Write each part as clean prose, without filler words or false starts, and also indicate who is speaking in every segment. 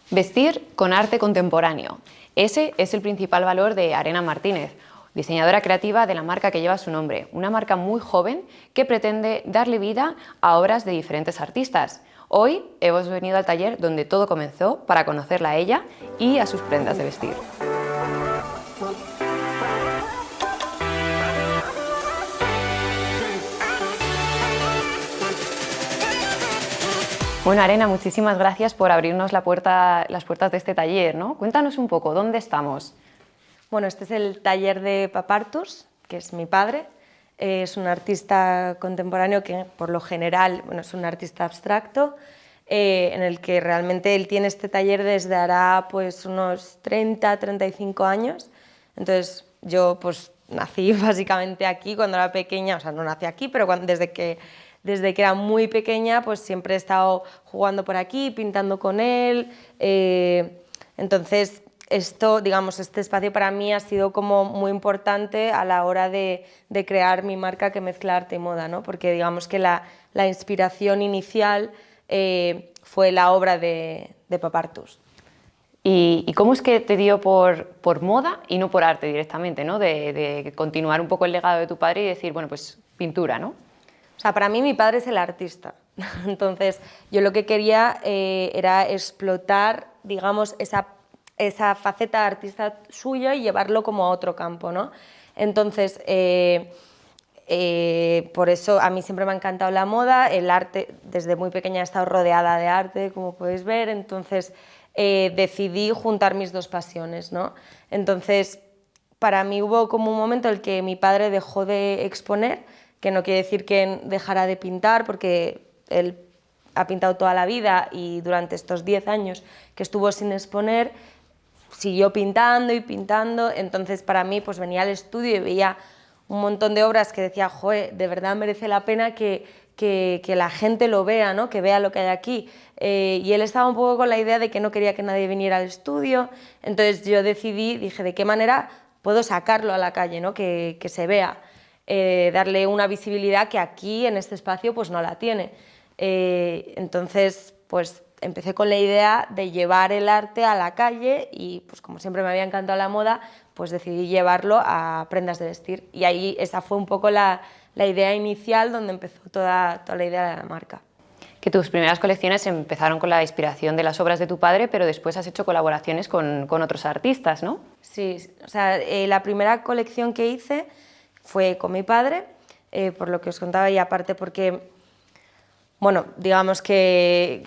Speaker 1: Vestir con arte contemporáneo. Ese es el principal valor de Arena Martínez, diseñadora creativa de la marca que lleva su nombre, una marca muy joven que pretende darle vida a obras de diferentes artistas. Hoy hemos venido al taller donde todo comenzó para conocerla a ella y a sus prendas de vestir. Bueno, Arena, muchísimas gracias por abrirnos las puertas de este taller, ¿no? Cuéntanos un poco, ¿dónde estamos?
Speaker 2: Bueno, este es el taller de Pap Artús, que es mi padre. Es un artista contemporáneo que, por lo general, es un artista abstracto, en el que realmente él tiene este taller desde hará pues, unos 30-35 años. Entonces, yo pues, nací básicamente aquí cuando era pequeña, o sea, no nací aquí, pero desde que era muy pequeña, pues siempre he estado jugando por aquí, pintando con él. Entonces, este espacio para mí ha sido como muy importante a la hora de crear mi marca que mezcla arte y moda, ¿no? Porque digamos que la inspiración inicial fue la obra de Pap Artús.
Speaker 1: ¿Y cómo es que te dio por moda y no por arte directamente, ¿no? De continuar un poco el legado de tu padre y decir, bueno, pues pintura, ¿no?
Speaker 2: O sea, para mí mi padre es el artista, entonces yo lo que quería era explotar, digamos, esa faceta artista suya y llevarlo como a otro campo, ¿no? Entonces, por eso a mí siempre me ha encantado la moda, el arte, desde muy pequeña he estado rodeada de arte, como podéis ver, entonces decidí juntar mis dos pasiones, ¿no? Entonces, para mí hubo como un momento en el que mi padre dejó de exponer, que no quiere decir que dejara de pintar, porque él ha pintado toda la vida y durante estos 10 años que estuvo sin exponer, siguió pintando y pintando. Entonces para mí pues venía al estudio y veía un montón de obras que decía, joder, de verdad merece la pena que la gente lo vea, ¿no? Que vea lo que hay aquí. Y él estaba un poco con la idea de que no quería que nadie viniera al estudio, entonces yo dije, ¿de qué manera puedo sacarlo a la calle, ¿no? Que se vea? Darle una visibilidad que aquí en este espacio pues no la tiene. Entonces pues empecé con la idea de llevar el arte a la calle y pues como siempre me había encantado la moda, pues decidí llevarlo a prendas de vestir y ahí esa fue un poco la idea inicial donde empezó toda la idea de la marca.
Speaker 1: Que tus primeras colecciones empezaron con la inspiración de las obras de tu padre, pero después has hecho colaboraciones con otros artistas, ¿no?
Speaker 2: Sí, o sea, la primera colección que hice fue con mi padre, por lo que os contaba, y aparte porque, bueno, digamos que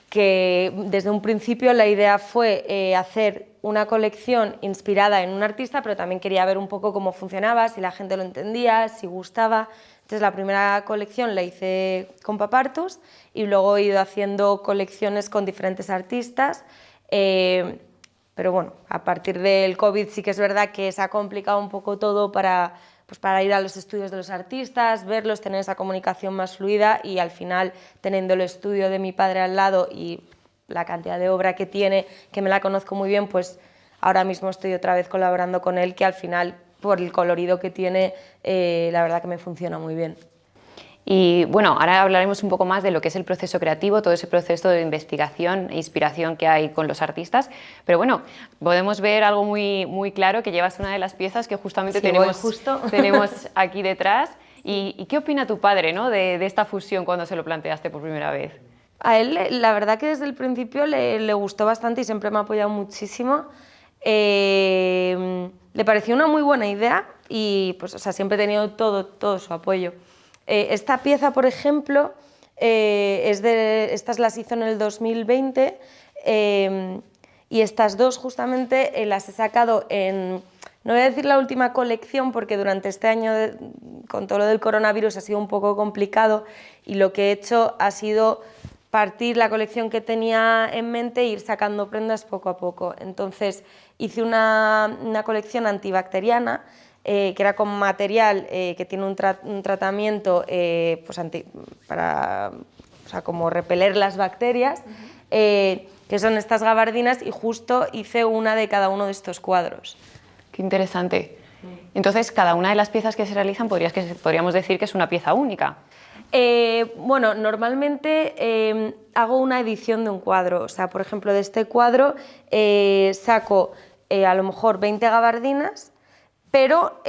Speaker 2: desde un principio la idea fue hacer una colección inspirada en un artista, pero también quería ver un poco cómo funcionaba, si la gente lo entendía, si gustaba. Entonces la primera colección la hice con Pap Artús y luego he ido haciendo colecciones con diferentes artistas, pero bueno, a partir del COVID sí que es verdad que se ha complicado un poco todo para ir a los estudios de los artistas, verlos, tener esa comunicación más fluida y al final, teniendo el estudio de mi padre al lado y la cantidad de obra que tiene, que me la conozco muy bien, pues ahora mismo estoy otra vez colaborando con él, que al final, por el colorido que tiene, la verdad que me funciona muy bien.
Speaker 1: Y bueno, ahora hablaremos un poco más de lo que es el proceso creativo, todo ese proceso de investigación e inspiración que hay con los artistas, pero bueno, podemos ver algo muy, muy claro, que llevas una de las piezas que justamente
Speaker 2: sí,
Speaker 1: tenemos aquí detrás. ¿Y qué opina tu padre, ¿no? de esta fusión cuando se lo planteaste por primera vez?
Speaker 2: A él, la verdad que desde el principio le gustó bastante y siempre me ha apoyado muchísimo. Le pareció una muy buena idea y pues, o sea, siempre he tenido todo su apoyo. Esta pieza, por ejemplo, estas las hizo en el 2020 y estas dos justamente las he sacado en, no voy a decir la última colección porque durante este año con todo lo del coronavirus ha sido un poco complicado y lo que he hecho ha sido partir la colección que tenía en mente e ir sacando prendas poco a poco. Entonces hice una colección antibacteriana que era con material que tiene un tratamiento pues para como repeler las bacterias, que son estas gabardinas, y justo hice una de cada uno de estos cuadros.
Speaker 1: Qué interesante. Entonces, cada una de las piezas que se realizan podríamos decir que es una pieza única.
Speaker 2: Bueno, normalmente hago una edición de un cuadro. O sea, por ejemplo, de este cuadro saco a lo mejor 20 gabardinas, pero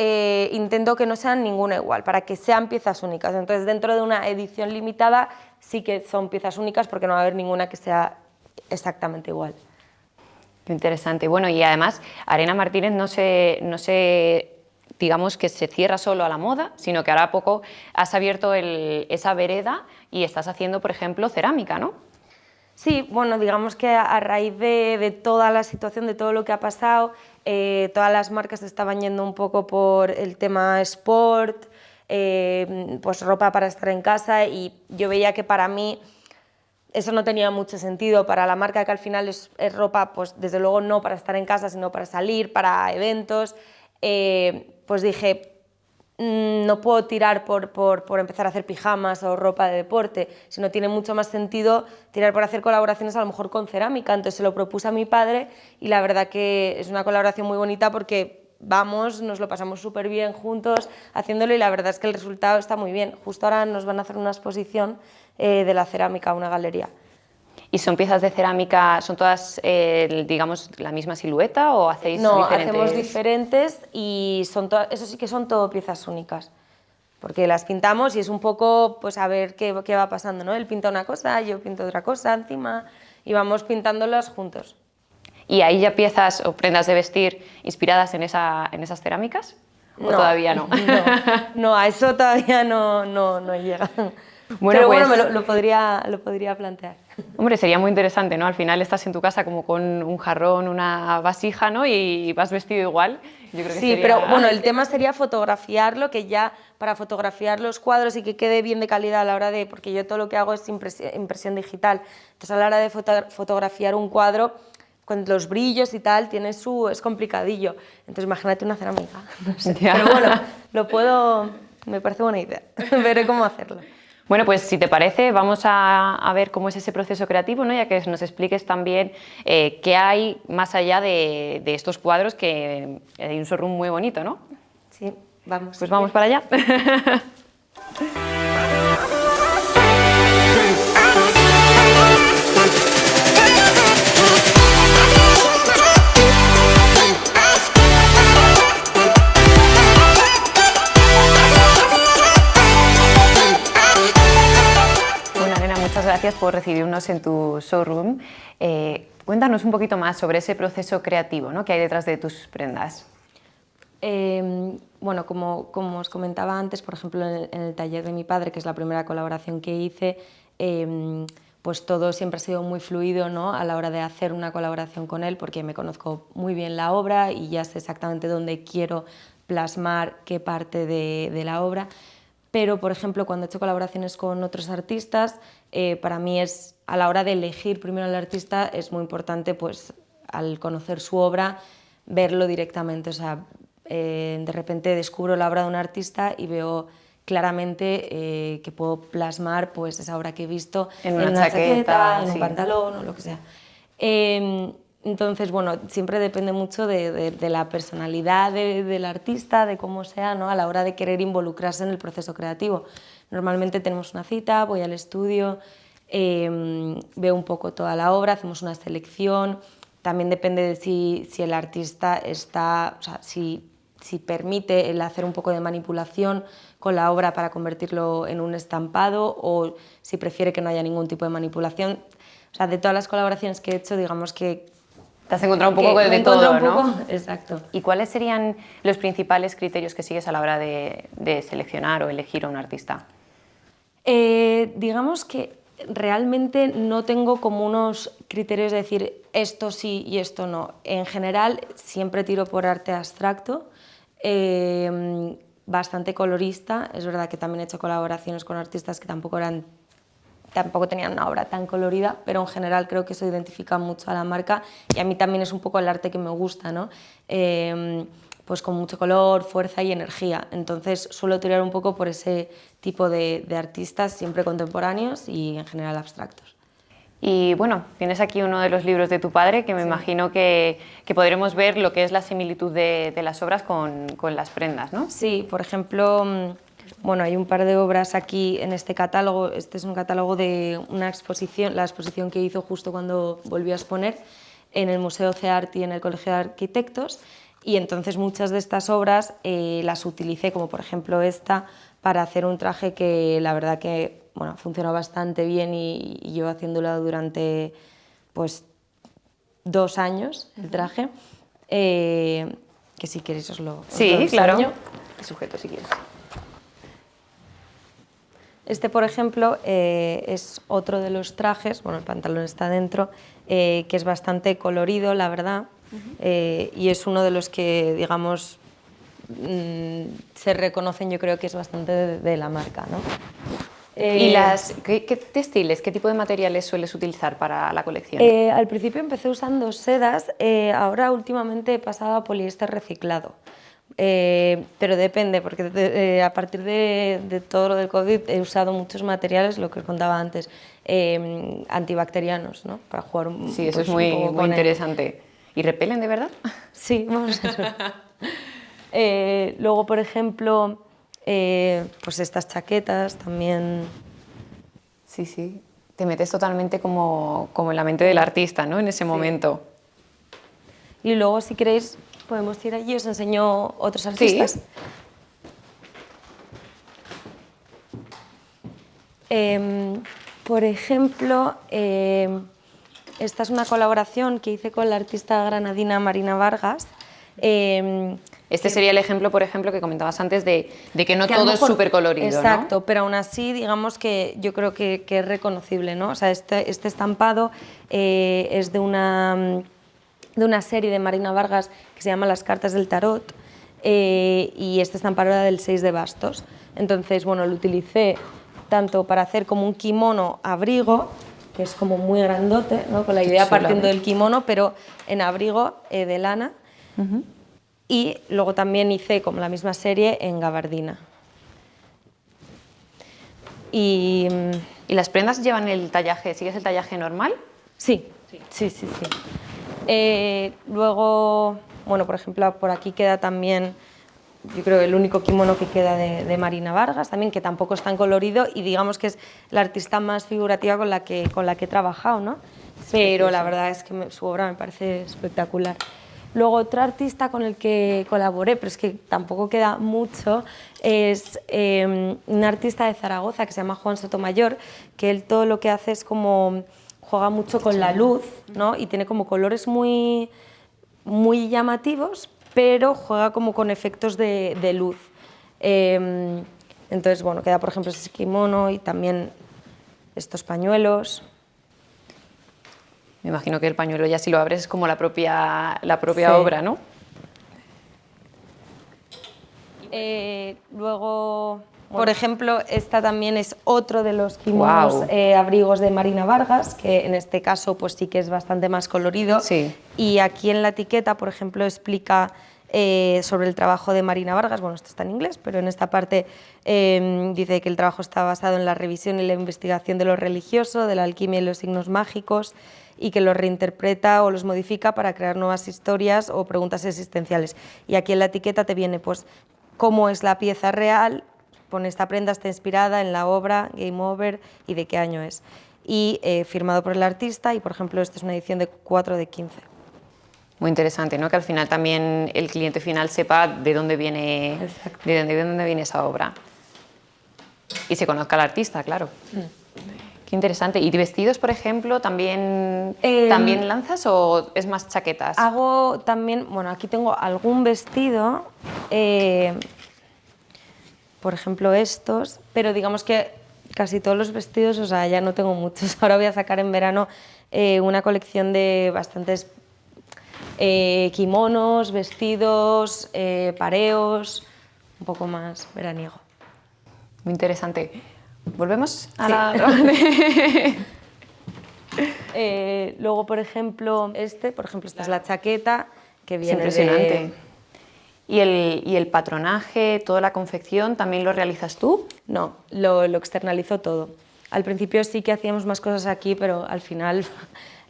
Speaker 2: intento que no sean ninguna igual, para que sean piezas únicas. Entonces, dentro de una edición limitada sí que son piezas únicas porque no va a haber ninguna que sea exactamente igual.
Speaker 1: Qué interesante. Bueno, y además, Arena Martínez no se digamos que se cierra solo a la moda, sino que ahora a poco has abierto esa vereda y estás haciendo, por ejemplo, cerámica, ¿no?
Speaker 2: Sí, bueno, digamos que a raíz de toda la situación, de todo lo que ha pasado, todas las marcas estaban yendo un poco por el tema sport, pues ropa para estar en casa, y yo veía que para mí eso no tenía mucho sentido. Para la marca, que al final es ropa, pues desde luego no para estar en casa, sino para salir, para eventos, pues dije, no puedo tirar por empezar a hacer pijamas o ropa de deporte, sino tiene mucho más sentido tirar por hacer colaboraciones a lo mejor con cerámica. Entonces se lo propuse a mi padre y la verdad que es una colaboración muy bonita porque vamos, nos lo pasamos súper bien juntos haciéndolo, y la verdad es que el resultado está muy bien. Justo ahora nos van a hacer una exposición de la cerámica, una galería.
Speaker 1: ¿Y son piezas de cerámica, son todas, digamos, la misma silueta o hacéis
Speaker 2: No,
Speaker 1: diferentes?
Speaker 2: hacemos diferentes y eso sí que son todo piezas únicas, porque las pintamos y es un poco pues a ver qué va pasando, ¿no? Él pinta una cosa, yo pinto otra cosa encima y vamos pintándolas juntos.
Speaker 1: ¿Y hay ya piezas o prendas de vestir inspiradas en esas cerámicas? ¿O todavía no?
Speaker 2: No, a eso todavía no llega.
Speaker 1: Bueno,
Speaker 2: pero
Speaker 1: pues,
Speaker 2: bueno, lo podría plantear.
Speaker 1: Hombre, sería muy interesante, ¿no? Al final estás en tu casa como con un jarrón, una vasija, ¿no? Y vas vestido igual. Yo creo que
Speaker 2: sí,
Speaker 1: sería...
Speaker 2: pero bueno, el tema sería fotografiarlo, que ya para fotografiar los cuadros y que quede bien de calidad a la hora de... Porque yo todo lo que hago es impresión digital. Entonces a la hora de fotografiar un cuadro, con los brillos y tal, es complicadillo. Entonces imagínate una cerámica. No sé. Pero bueno, me parece buena idea. Veré cómo hacerlo.
Speaker 1: Bueno, pues si te parece, vamos a ver cómo es ese proceso creativo, ¿no? Ya que nos expliques también qué hay más allá de estos cuadros, que hay un showroom muy bonito, ¿no?
Speaker 2: Sí, vamos.
Speaker 1: Pues vamos para allá. Gracias por recibirnos en tu showroom. Cuéntanos un poquito más sobre ese proceso creativo, ¿no?, que hay detrás de tus prendas.
Speaker 2: Bueno, como os comentaba antes, por ejemplo, en el taller de mi padre, que es la primera colaboración que hice, pues todo siempre ha sido muy fluido, ¿no?, a la hora de hacer una colaboración con él, porque me conozco muy bien la obra y ya sé exactamente dónde quiero plasmar qué parte de la obra. Pero, por ejemplo, cuando he hecho colaboraciones con otros artistas, para mí a la hora de elegir primero al artista, es muy importante, pues, al conocer su obra, verlo directamente. O sea, de repente descubro la obra de un artista y veo claramente que puedo plasmar pues, esa obra que he visto
Speaker 1: en una chaqueta,
Speaker 2: en un pantalón o lo que sea. Entonces, bueno, siempre depende mucho de la personalidad del artista, de cómo sea, ¿no?, a la hora de querer involucrarse en el proceso creativo. Normalmente tenemos una cita, voy al estudio, veo un poco toda la obra, hacemos una selección. También depende de si el artista está, o sea, si permite el hacer un poco de manipulación con la obra para convertirlo en un estampado, o si prefiere que no haya ningún tipo de manipulación. O sea, de todas las colaboraciones que he hecho, digamos que
Speaker 1: te has encontrado un poco de todo, ¿no?
Speaker 2: Exacto.
Speaker 1: ¿Y cuáles serían los principales criterios que sigues a la hora de seleccionar o elegir a un artista?
Speaker 2: Digamos que realmente no tengo como unos criterios de decir esto sí y esto no. En general siempre tiro por arte abstracto, bastante colorista. Es verdad que también he hecho colaboraciones con artistas que tampoco tenían una obra tan colorida, pero en general creo que eso identifica mucho a la marca, y a mí también es un poco el arte que me gusta, ¿no? Pues con mucho color, fuerza y energía. Entonces suelo tirar un poco por ese tipo de artistas, siempre contemporáneos y en general abstractos.
Speaker 1: Y bueno, tienes aquí uno de los libros de tu padre, que me imagino que podremos ver lo que es la similitud de las obras con las prendas, ¿no?
Speaker 2: Sí, por ejemplo, Bueno, hay un par de obras aquí en este catálogo. Este es un catálogo de una exposición, la exposición que hizo justo cuando volvió a exponer en el Museo CEART y en el Colegio de Arquitectos. Y entonces muchas de estas obras las utilicé, como por ejemplo esta, para hacer un traje que la verdad que bueno, funcionó bastante bien y llevo haciéndolo durante pues 2 años el traje. Que si queréis os lo
Speaker 1: Sí, claro.
Speaker 2: enseño.
Speaker 1: Te sujeto si quieres.
Speaker 2: Este, por ejemplo, es otro de los trajes, bueno, el pantalón está dentro, que es bastante colorido, la verdad, y es uno de los que, digamos, se reconocen, yo creo que es bastante de la marca, ¿no?
Speaker 1: ¿Y qué textiles, qué tipo de materiales sueles utilizar para la colección?
Speaker 2: Al principio empecé usando sedas, ahora últimamente he pasado a poliéster reciclado. Pero depende, porque a partir de todo lo del COVID he usado muchos materiales, lo que os contaba antes, antibacterianos, ¿no? Para jugar
Speaker 1: Sí, eso
Speaker 2: pues,
Speaker 1: es muy,
Speaker 2: un poco
Speaker 1: muy
Speaker 2: con
Speaker 1: interesante. ¿Y repelen de verdad?
Speaker 2: Sí, vamos a ver. Luego, por ejemplo, pues estas chaquetas también.
Speaker 1: Sí, sí. Te metes totalmente como en la mente del artista, ¿no? En ese momento.
Speaker 2: Y luego, si queréis, podemos ir allí y os enseño otros artistas.
Speaker 1: Sí.
Speaker 2: Por ejemplo, esta es una colaboración que hice con la artista granadina Marina Vargas.
Speaker 1: Este sería el ejemplo, por ejemplo, que comentabas antes de que no
Speaker 2: que a lo
Speaker 1: todo es
Speaker 2: mejor-
Speaker 1: súper colorido,
Speaker 2: Exacto,
Speaker 1: ¿no?
Speaker 2: pero aún así, digamos que yo creo que es reconocible, ¿no? O sea, este estampado es de una serie de Marina Vargas que se llama Las cartas del tarot, y este estampado era del 6 de bastos. Entonces, bueno, lo utilicé tanto para hacer como un kimono abrigo, que es como muy grandote, ¿no? Con la idea
Speaker 1: Chula,
Speaker 2: partiendo
Speaker 1: ¿eh?
Speaker 2: del kimono, pero en abrigo de lana. Y luego también hice como la misma serie en gabardina. Y
Speaker 1: ¿Y las prendas llevan el tallaje, sigues el tallaje normal?
Speaker 2: sí. Luego, bueno, por ejemplo, por aquí queda también, yo creo, el único kimono que queda de Marina Vargas, también, que tampoco es tan colorido y digamos que es la artista más figurativa con la que he trabajado, ¿no? Pero la verdad es que su obra me parece espectacular. Luego, otro artista con el que colaboré, pero es que tampoco queda mucho, es un artista de Zaragoza que se llama Juan Sotomayor, que él todo lo que hace es como juega mucho con la luz, ¿no? Y tiene como colores muy, muy llamativos, pero juega como con efectos de luz. Entonces, bueno, queda por ejemplo ese kimono y también estos pañuelos.
Speaker 1: Me imagino que el pañuelo ya si lo abres es como la propia
Speaker 2: Sí.
Speaker 1: obra, ¿no?
Speaker 2: Luego, por ejemplo, esta también es otro de los kimonos
Speaker 1: Guau.
Speaker 2: abrigos de Marina Vargas, que en este caso pues sí que es bastante más colorido.
Speaker 1: Sí.
Speaker 2: Y aquí en la etiqueta, por ejemplo, explica sobre el trabajo de Marina Vargas. Bueno, esto está en inglés, pero en esta parte dice que el trabajo está basado en la revisión y la investigación de lo religioso, de la alquimia y los signos mágicos, y que los reinterpreta o los modifica para crear nuevas historias o preguntas existenciales. Y aquí en la etiqueta te viene pues cómo es la pieza real, pone esta prenda está inspirada en la obra Game Over y de qué año es. Y firmado por el artista, y por ejemplo esta es una edición de 4 de 15.
Speaker 1: Muy interesante, ¿no? Que al final también el cliente final sepa de dónde viene,
Speaker 2: Exacto.
Speaker 1: de dónde viene esa obra. Y se conozca al artista, claro. Qué interesante. ¿Y vestidos, por ejemplo, también lanzas o es más chaquetas?
Speaker 2: Hago también, bueno, aquí tengo algún vestido, por ejemplo estos, pero digamos que casi todos los vestidos, o sea, ya no tengo muchos. Ahora voy a sacar en verano una colección de bastantes kimonos, vestidos, pareos, un poco más veraniego.
Speaker 1: Muy interesante. ¿Volvemos a
Speaker 2: Sí.
Speaker 1: la...?
Speaker 2: Luego, por ejemplo, esta es la chaqueta que
Speaker 1: Es
Speaker 2: viene
Speaker 1: impresionante. ¿Y el patronaje, toda la confección, también lo realizas tú?
Speaker 2: No, lo externalizo todo. Al principio sí que hacíamos más cosas aquí, pero al final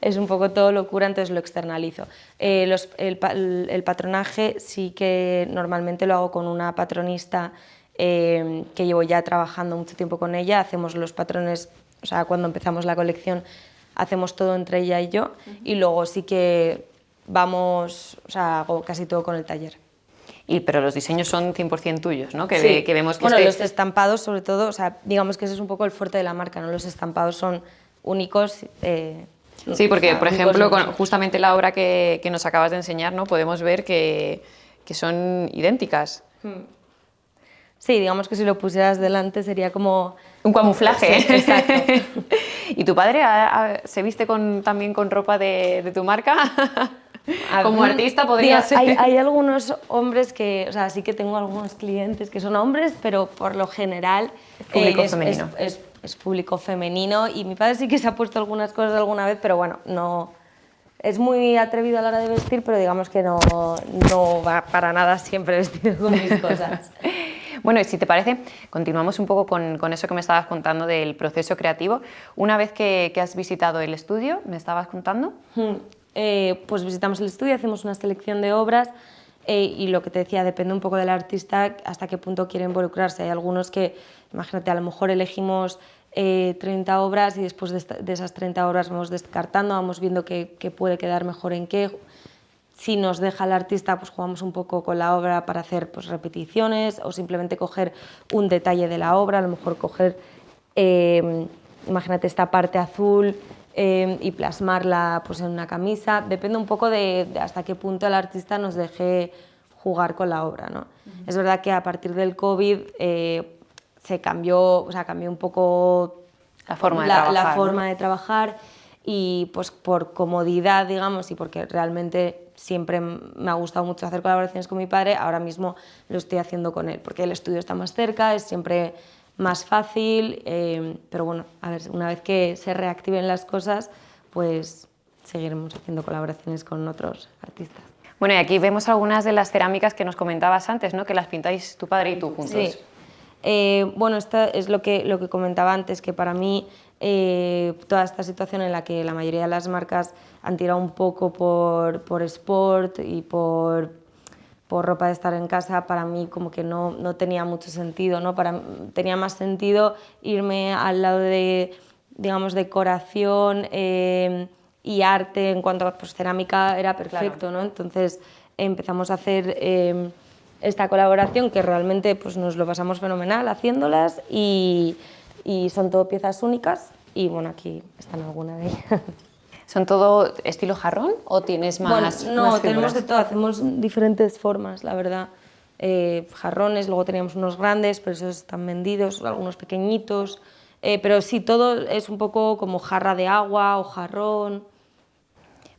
Speaker 2: es un poco todo locura, entonces lo externalizo. El patronaje sí que normalmente lo hago con una patronista que llevo ya trabajando mucho tiempo con ella, hacemos los patrones, o sea, cuando empezamos la colección hacemos todo entre ella y yo, y luego sí que vamos, o sea, hago casi todo con el taller.
Speaker 1: Pero los diseños son 100% tuyos, ¿no?
Speaker 2: Sí.
Speaker 1: Que vemos que
Speaker 2: bueno, los estampados sobre todo, o sea, digamos que ese es un poco el fuerte de la marca, ¿no? Los estampados son únicos.
Speaker 1: Sí, porque, por ejemplo,
Speaker 2: únicos,
Speaker 1: justamente la obra que nos acabas de enseñar, ¿no? Podemos ver que son idénticas.
Speaker 2: Sí, digamos que si lo pusieras delante sería como...
Speaker 1: Un camuflaje.
Speaker 2: Sí, exacto.
Speaker 1: ¿Y tu padre se viste también con ropa de tu marca? Como artista podría ser.
Speaker 2: Hay algunos hombres que, o sea, sí que tengo algunos clientes que son hombres, pero por lo general
Speaker 1: Público femenino.
Speaker 2: Es público femenino, y mi padre sí que se ha puesto algunas cosas alguna vez, pero bueno, no... Es muy atrevido a la hora de vestir, pero digamos que no va para nada siempre vestido con mis cosas.
Speaker 1: Bueno, y si te parece, continuamos un poco con eso que me estabas contando del proceso creativo. Una vez que has visitado el estudio, me estabas contando.
Speaker 2: Pues visitamos el estudio, hacemos una selección de obras y lo que te decía, depende un poco del artista hasta qué punto quiere involucrarse. Hay algunos que, imagínate, a lo mejor elegimos 30 obras y después de esas 30 obras vamos descartando, vamos viendo qué puede quedar mejor en qué. Si nos deja el artista, pues jugamos un poco con la obra para hacer pues, repeticiones o simplemente coger un detalle de la obra, a lo mejor coger, imagínate esta parte azul y plasmarla pues, en una camisa. Depende un poco de hasta qué punto el artista nos deje jugar con la obra, ¿no? Es verdad que a partir del COVID se cambió, o sea, cambió un poco
Speaker 1: la forma
Speaker 2: de trabajar, y pues por comodidad, digamos, y porque realmente siempre me ha gustado mucho hacer colaboraciones con mi padre, ahora mismo lo estoy haciendo con él, porque el estudio está más cerca, es siempre más fácil, pero bueno, a ver, una vez que se reactiven las cosas, pues seguiremos haciendo colaboraciones con otros artistas.
Speaker 1: Bueno, y aquí vemos algunas de las cerámicas que nos comentabas antes, ¿no? Que las pintáis tu padre y tú juntos.
Speaker 2: Sí. Bueno, esto es lo que comentaba antes, que para mí toda esta situación en la que la mayoría de las marcas han tirado un poco por sport y por ropa de estar en casa, para mí como que no tenía mucho sentido, ¿no? Tenía más sentido irme al lado de, digamos, decoración y arte. En cuanto a pues, cerámica era perfecto, claro, ¿no? Entonces empezamos a hacer esta colaboración, que realmente pues, nos lo pasamos fenomenal haciéndolas, y son todo piezas únicas, y bueno, aquí están algunas de ellas.
Speaker 1: ¿Son todo estilo jarrón o tienes más?
Speaker 2: Bueno, no,
Speaker 1: más
Speaker 2: tenemos de todo, hacemos diferentes formas, la verdad. Jarrones, luego teníamos unos grandes, pero esos están vendidos, algunos pequeñitos, pero sí, todo es un poco como jarra de agua o jarrón.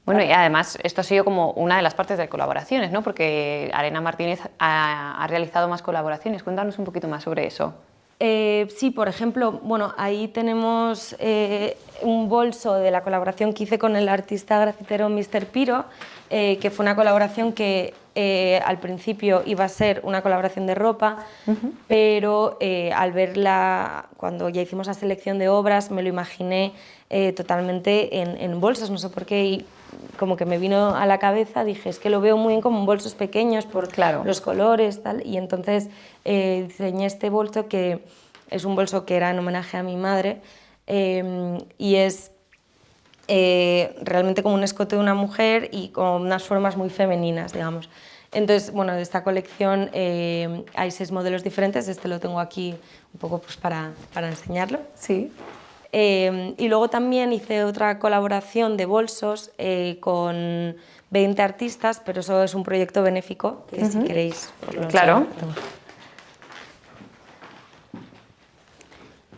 Speaker 1: Bueno, y además esto ha sido como una de las partes de colaboraciones, ¿no? Porque Arena Martínez ha realizado más colaboraciones. Cuéntanos un poquito más sobre eso.
Speaker 2: Sí, por ejemplo, bueno, ahí tenemos un bolso de la colaboración que hice con el artista grafitero Mr. Piro, que fue una colaboración que al principio iba a ser una colaboración de ropa, pero al verla, cuando ya hicimos la selección de obras, me lo imaginé totalmente en bolsos, no sé por qué, y como que me vino a la cabeza, dije, es que lo veo muy bien como en bolsos pequeños por los colores, tal, y entonces diseñé este bolso, que es un bolso que era en homenaje a mi madre, y es realmente como un escote de una mujer y con unas formas muy femeninas, digamos. Entonces, bueno, de esta colección hay 6 modelos diferentes, este lo tengo aquí un poco pues, para enseñarlo.
Speaker 1: Sí.
Speaker 2: Y luego también hice otra colaboración de bolsos con 20 artistas, pero eso es un proyecto benéfico, que si queréis os lo
Speaker 1: claro.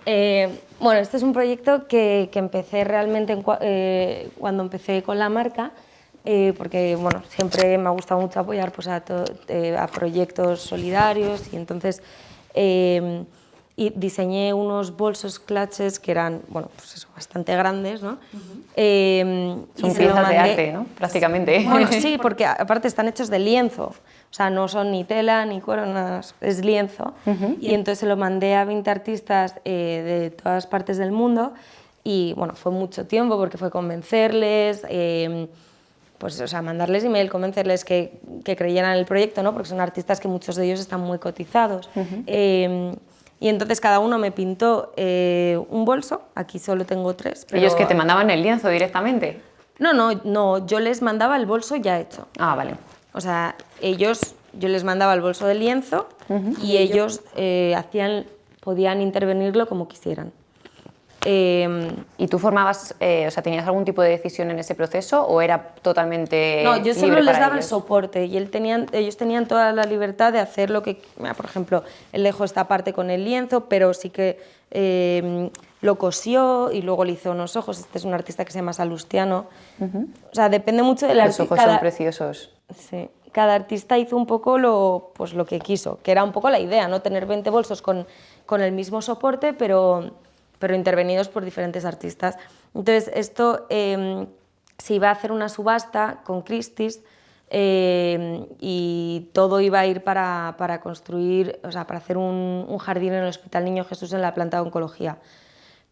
Speaker 2: Bueno, este es un proyecto que empecé realmente cuando empecé con la marca, porque bueno, siempre me ha gustado mucho apoyar pues, a proyectos solidarios, y entonces y diseñé unos bolsos clutches que eran, bueno, pues eso, bastante grandes, ¿no?
Speaker 1: Son piezas de arte, ¿no? Prácticamente.
Speaker 2: Bueno, sí, porque aparte están hechos de lienzo, o sea, no son ni tela ni cuero, nada, es lienzo. Y entonces se lo mandé a 20 artistas de todas partes del mundo, y bueno, fue mucho tiempo porque fue convencerles, pues, o sea, mandarles email, convencerles que creyeran en el proyecto, ¿no? Porque son artistas que muchos de ellos están muy cotizados. Y entonces cada uno me pintó un bolso, aquí solo tengo 3. Pero...
Speaker 1: ¿Ellos que te mandaban el lienzo directamente?
Speaker 2: No, yo les mandaba el bolso ya hecho.
Speaker 1: Ah, vale.
Speaker 2: O sea, yo les mandaba el bolso del lienzo y ellos podían intervenirlo como quisieran.
Speaker 1: ¿Y tú formabas, o sea, tenías algún tipo de decisión en ese proceso o era totalmente
Speaker 2: No, yo solo
Speaker 1: libre
Speaker 2: les
Speaker 1: para
Speaker 2: daba el
Speaker 1: ellos?
Speaker 2: soporte y ellos tenían toda la libertad de hacer lo que... Mira, por ejemplo, él dejó esta parte con el lienzo, pero sí que lo cosió y luego le hizo unos ojos. Este es un artista que se llama Salustiano. O sea, depende mucho del artista.
Speaker 1: Los ojos son preciosos.
Speaker 2: Sí, cada artista hizo un poco lo que quiso, que era un poco la idea, ¿no? Tener 20 bolsos con el mismo soporte, pero intervenidos por diferentes artistas. Entonces, esto se iba a hacer una subasta con Christie's y todo iba a ir para construir, o sea, para hacer un jardín en el Hospital Niño Jesús en la planta de oncología.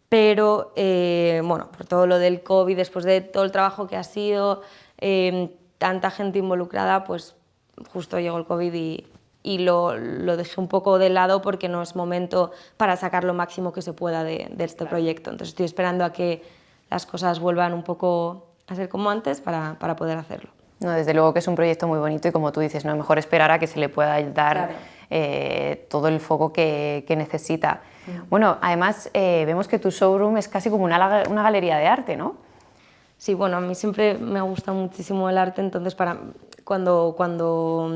Speaker 2: Pero, bueno, por todo lo del COVID, después de todo el trabajo que ha sido, tanta gente involucrada, pues justo llegó el COVID y lo dejé un poco de lado porque no es momento para sacar lo máximo que se pueda de este proyecto. Entonces estoy esperando a que las cosas vuelvan un poco a ser como antes para poder hacerlo.
Speaker 1: No, desde luego que es un proyecto muy bonito y como tú dices, no es mejor esperar a que se le pueda dar todo el foco que necesita. Bueno, además vemos que tu showroom es casi como una galería de arte, ¿no?
Speaker 2: Sí, bueno, a mí siempre me ha gustado muchísimo el arte, entonces cuando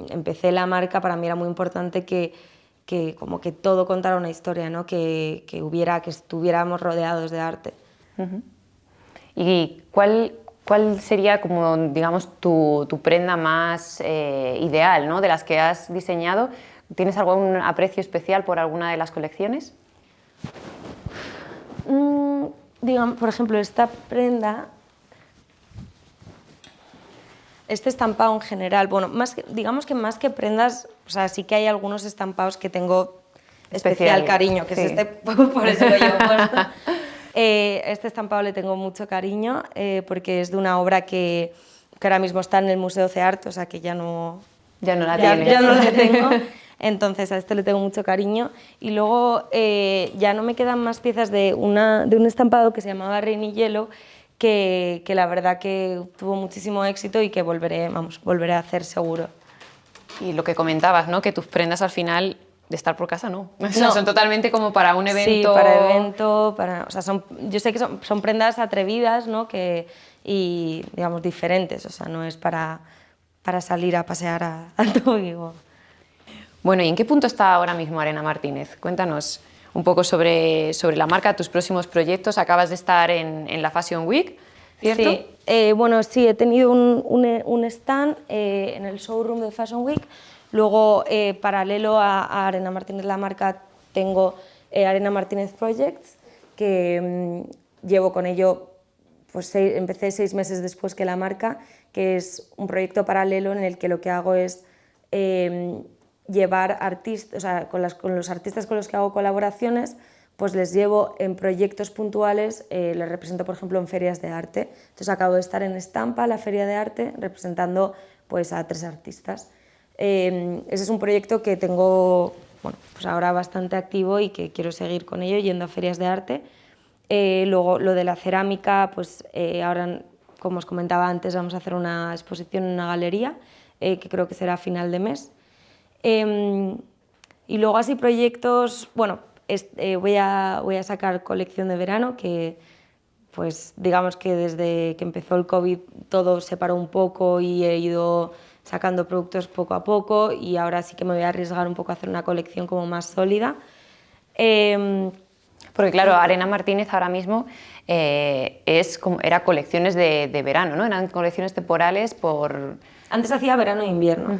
Speaker 2: empecé la marca para mí era muy importante que como que todo contara una historia, ¿no? que estuviéramos rodeados de arte.
Speaker 1: ¿Y cuál sería como, digamos, tu prenda más ideal, ¿no? De las que has diseñado? ¿Tienes algún aprecio especial por alguna de las colecciones?
Speaker 2: Digamos, por ejemplo, esta prenda, este estampado en general, bueno, digamos que más que prendas, o sea, sí que hay algunos estampados que tengo especial cariño, que sí. Es este, por eso lo llevo puesto. Este estampado le tengo mucho cariño porque es de una obra que ahora mismo está en el Museo CEART, o sea que ya no la tengo. Entonces a este le tengo mucho cariño y luego ya no me quedan más piezas de un estampado que se llamaba Rain y Hielo que la verdad que tuvo muchísimo éxito y que volveré a hacer seguro.
Speaker 1: Y lo que comentabas, ¿no? Que tus prendas al final de estar por casa no, son totalmente como para un evento.
Speaker 2: Sí, para evento, o sea, yo sé que son prendas atrevidas, ¿no? Y digamos diferentes, o sea, no es para salir a pasear a tu Vigo.
Speaker 1: Bueno, ¿y en qué punto está ahora mismo Arena Martínez? Cuéntanos un poco sobre la marca, tus próximos proyectos. Acabas de estar en la Fashion Week, ¿cierto?
Speaker 2: Sí, bueno, sí, he tenido un stand en el showroom de Fashion Week. Luego, paralelo a Arena Martínez, la marca, tengo Arena Martínez Projects, que llevo con ello, pues empecé 6 meses después que la marca, que es un proyecto paralelo en el que lo que hago es llevar artistas, o sea, con los artistas con los que hago colaboraciones, pues les llevo en proyectos puntuales, les represento, por ejemplo, en ferias de arte. Entonces acabo de estar en Estampa, la feria de arte, representando pues, a 3 artistas. Ese es un proyecto que tengo pues ahora bastante activo y que quiero seguir con ello, yendo a ferias de arte. Luego lo de la cerámica, pues ahora, como os comentaba antes, vamos a hacer una exposición en una galería, que creo que será a final de mes. Y luego así proyectos, bueno, voy a sacar colección de verano, que pues digamos que desde que empezó el COVID todo se paró un poco y he ido sacando productos poco a poco y ahora sí que me voy a arriesgar un poco a hacer una colección como más sólida.
Speaker 1: Porque claro, Arena Martínez ahora mismo era colecciones de verano, ¿no? Eran colecciones temporales por...
Speaker 2: Antes hacía verano e invierno.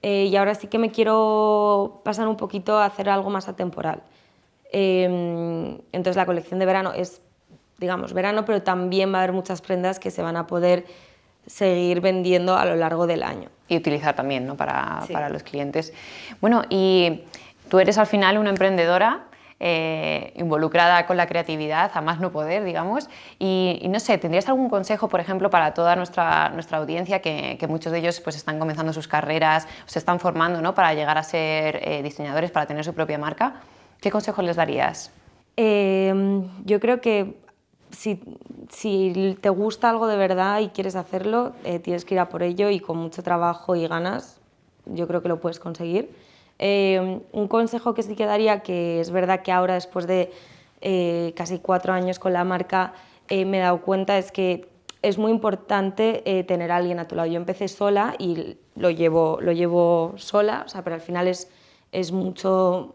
Speaker 2: Y ahora sí que me quiero pasar un poquito a hacer algo más atemporal. Entonces la colección de verano es, digamos, verano, pero también va a haber muchas prendas que se van a poder seguir vendiendo a lo largo del año.
Speaker 1: Y utilizar también, ¿no? para los clientes. Bueno, y tú eres al final una emprendedora. involucrada con la creatividad, a más no poder, digamos. Y no sé, ¿tendrías algún consejo, por ejemplo, para toda nuestra audiencia, que muchos de ellos pues, están comenzando sus carreras, se están formando, ¿no?, para llegar a ser diseñadores, para tener su propia marca? ¿Qué consejo les darías?
Speaker 2: Yo creo que si te gusta algo de verdad y quieres hacerlo, tienes que ir a por ello, y con mucho trabajo y ganas yo creo que lo puedes conseguir. Un consejo que sí que daría, que es verdad que ahora, después de casi 4 años con la marca, me he dado cuenta, es que es muy importante tener a alguien a tu lado. Yo empecé sola y lo llevo sola, o sea, pero al final es mucho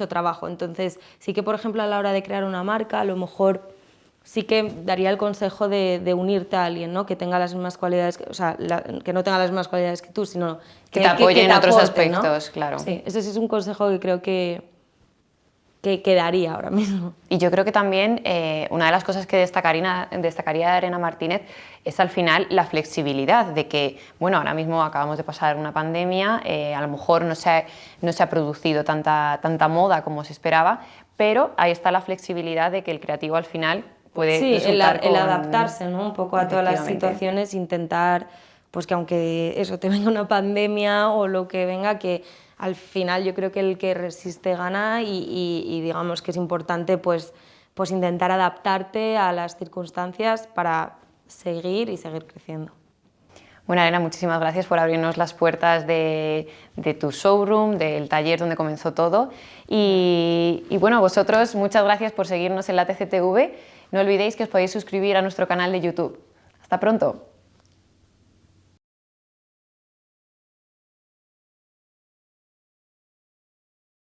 Speaker 2: trabajo. Entonces sí que, por ejemplo, a la hora de crear una marca, a lo mejor sí que daría el consejo de unirte a alguien, ¿no?, que tenga las mismas cualidades, o sea, que no tenga las mismas cualidades que tú, sino
Speaker 1: que te apoye en otros
Speaker 2: aporte,
Speaker 1: aspectos,
Speaker 2: ¿no?
Speaker 1: claro.
Speaker 2: Sí, ese sí es un consejo que creo que daría ahora mismo.
Speaker 1: Y yo creo que también una de las cosas que destacaría de Arena Martínez es, al final, la flexibilidad, de que, bueno, ahora mismo acabamos de pasar una pandemia, a lo mejor no se ha producido tanta moda como se esperaba, pero ahí está la flexibilidad de que el creativo, al final, puede
Speaker 2: Sí,
Speaker 1: resultar
Speaker 2: el adaptarse, ¿no?, un poco a todas las
Speaker 1: Efectivamente.
Speaker 2: situaciones, intentar, pues, que aunque eso te venga una pandemia o lo que venga, que al final yo creo que el que resiste gana, y digamos que es importante pues intentar adaptarte a las circunstancias para seguir creciendo.
Speaker 1: Bueno, Arena, muchísimas gracias por abrirnos las puertas de tu showroom, del taller donde comenzó todo. Y bueno, vosotros, muchas gracias por seguirnos en la TCTV. No olvidéis que os podéis suscribir a nuestro canal de YouTube. Hasta pronto.